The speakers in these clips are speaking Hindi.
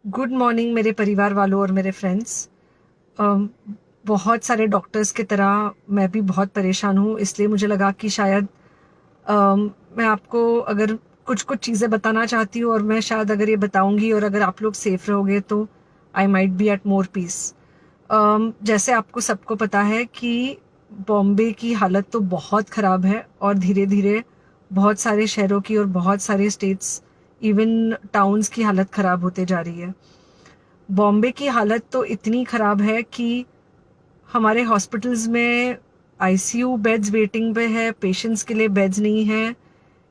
गुड मॉर्निंग मेरे परिवार वालों और मेरे फ्रेंड्स। बहुत सारे डॉक्टर्स की तरह मैं भी बहुत परेशान हूँ, इसलिए मुझे लगा कि शायद मैं आपको अगर कुछ कुछ चीज़ें बताना चाहती हूँ, और मैं शायद अगर ये बताऊँगी और अगर आप लोग सेफ रहोगे तो I might be at more peace. जैसे आपको सबको पता है कि बॉम्बे की हालत तो बहुत ख़राब है, और धीरे धीरे बहुत सारे शहरों की और बहुत सारे स्टेट्स, इवन टाउन्स की हालत ख़राब होते जा रही है। बॉम्बे की हालत तो इतनी ख़राब है कि हमारे हॉस्पिटल्स में आईसीयू बेड्स वेटिंग पे है, पेशेंट्स के लिए बेड्स नहीं है।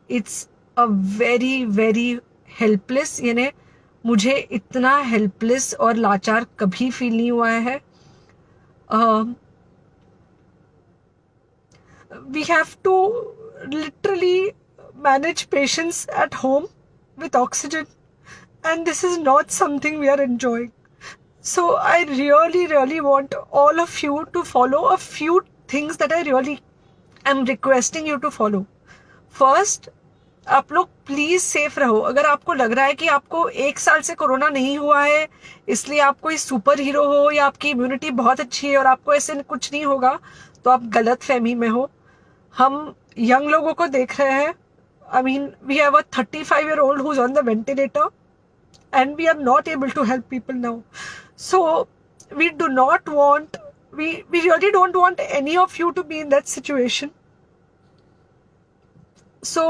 It's a very very helpless, यानी मुझे इतना हेल्पलेस और लाचार कभी फील नहीं हुआ है। We have to literally manage patients at home with oxygen, and this is not something we are enjoying. So I really, really want all of you to follow a few things that I really am requesting you to follow. First, आप लोग प्लीज सेफ रहो। अगर आपको लग रहा है कि आपको 1 साल से कोरोना नहीं हुआ है, इसलिए आप कोई सुपर हीरो हो या आपकी इम्यूनिटी बहुत अच्छी है और आपको ऐसे कुछ नहीं होगा, तो आप गलत फहमी में हो। हम यंग लोगों को देख रहे हैं। I mean, we have a 35-year-old who's on the ventilator, and we are not able to help people now. So we do not want, we really don't want any of you to be in that situation. So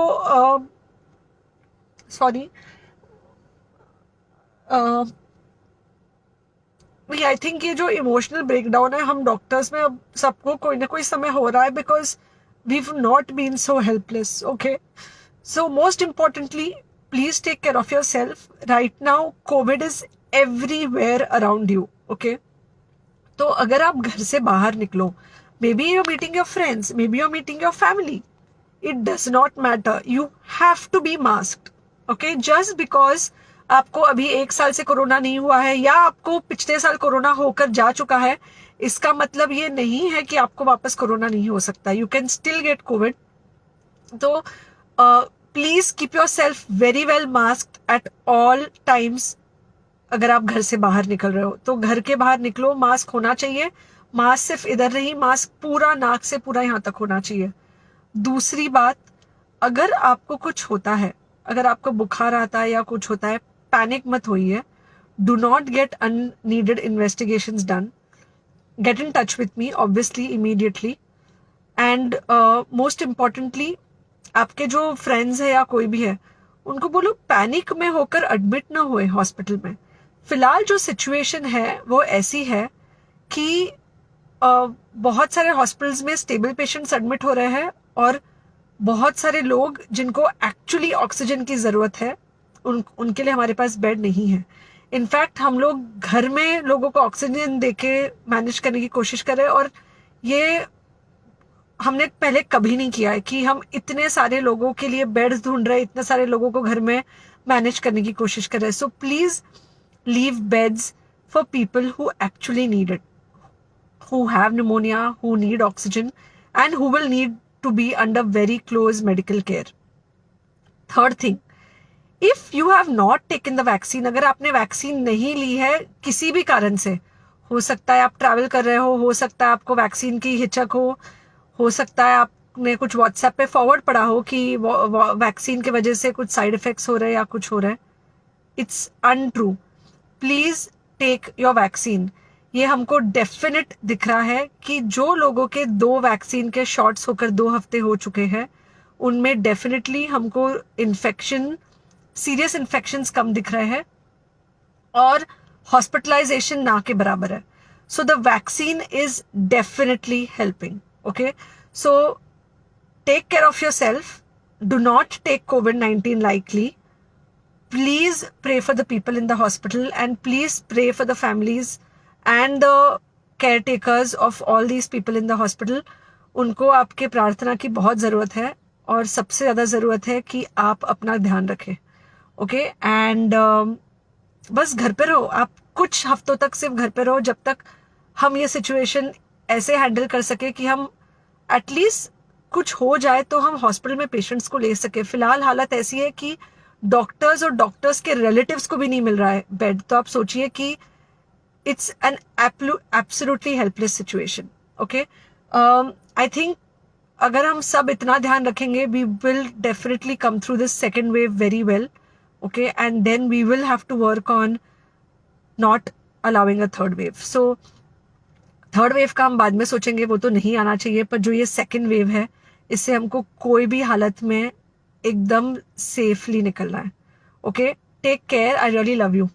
sorry, I think ये जो इमोशनल ब्रेकडाउन है हम डॉक्टर्स में अब सबको कोई ना कोई समय हो रहा है, because we not been so helpless. Okay, so most importantly, please take care of yourself. Right now Covid is everywhere around you. Okay, तो अगर आप घर से बाहर निकलो, maybe you're meeting your friends, maybe you're meeting your family, it does not matter, you have to be masked. Okay, just because आपको अभी 1 साल से कोरोना नहीं हुआ है या आपको पिछले साल कोरोना होकर जा चुका है, इसका मतलब ये नहीं है कि आपको वापस कोरोना नहीं हो सकता। You can still get COVID. तो please keep yourself very well masked at all times. अगर आप घर से बाहर निकल रहे हो तो घर के बाहर निकलो, मास्क होना चाहिए। मास्क सिर्फ इधर नहीं, मास्क पूरा नाक से पूरा यहाँ तक होना चाहिए। दूसरी बात, अगर आपको कुछ होता है, अगर आपको बुखार आता है या कुछ होता है, पैनिक मत होइए। Do not get unneeded investigations done. Get in touch with me obviously immediately. And most importantly, आपके जो फ्रेंड्स है या कोई भी है, उनको बोलो पैनिक में होकर एडमिट ना हुए हॉस्पिटल में। फिलहाल जो सिचुएशन है वो ऐसी है कि बहुत सारे हॉस्पिटल्स में स्टेबल पेशेंट्स एडमिट हो रहे हैं, और बहुत सारे लोग जिनको एक्चुअली ऑक्सीजन की ज़रूरत है उनके लिए हमारे पास बेड नहीं है। इनफैक्ट हम लोग घर में लोगों को ऑक्सीजन देके मैनेज करने की कोशिश कर रहे हैं, और ये हमने पहले कभी नहीं किया है कि हम इतने सारे लोगों के लिए बेड्स ढूंढ रहे हैं, इतने सारे लोगों को घर में मैनेज करने की कोशिश कर रहे हैं। So please leave beds for people who actually need it, who have pneumonia, who need oxygen, and who will need to be under very close medical care. Third thing, if you have not taken the vaccine, अगर आपने वैक्सीन नहीं ली है किसी भी कारण से, हो सकता है आप ट्रैवल कर रहे हो सकता है आपको वैक्सीन की हिचक हो सकता है आपने कुछ व्हाट्सएप पे फॉरवर्ड पढ़ा हो कि वैक्सीन की वजह से कुछ साइड इफेक्ट्स हो रहे हैं या कुछ हो रहा है, it's untrue. Please take your vaccine. ये हमको डेफिनेट दिख रहा है कि जो लोगों के 2 वैक्सीन के शॉट्स होकर 2 हफ्ते हो चुके हैं, उनमें डेफिनेटली हमको इन्फेक्शन, सीरियस इन्फेक्शंस कम दिख रहे हैं, और हॉस्पिटलाइजेशन ना के बराबर है। So the vaccine is definitely helping. Okay, so take care of yourself, do not take COVID-19 lightly. Please pray for the people in the hospital, and please pray for the families and the caretakers of all these people in the hospital. उनको आपके प्रार्थना की बहुत ज़रूरत है, और सबसे ज़्यादा ज़रूरत है कि आप अपना ध्यान रखें। ओके, एंड बस घर पे रहो। आप कुछ हफ्तों तक सिर्फ घर पे रहो, जब तक हम ये सिचुएशन ऐसे हैंडल कर सके कि हम एटलीस्ट कुछ हो जाए तो हम हॉस्पिटल में पेशेंट्स को ले सके। फिलहाल हालत ऐसी है कि डॉक्टर्स और डॉक्टर्स के रिलेटिव्स को भी नहीं मिल रहा है बेड, तो आप सोचिए कि it's an absolutely helpless situation. Okay, I think अगर हम सब इतना ध्यान रखेंगे, we will definitely come through this second wave very well. Okay, and then we will have to work on not allowing a third wave. So third wave का हम बाद में सोचेंगे, वो तो नहीं आना चाहिए, पर जो ये सेकेंड वेव है, इससे हमको कोई भी हालत में एकदम सेफली निकलना है. Okay, take care, I really love you.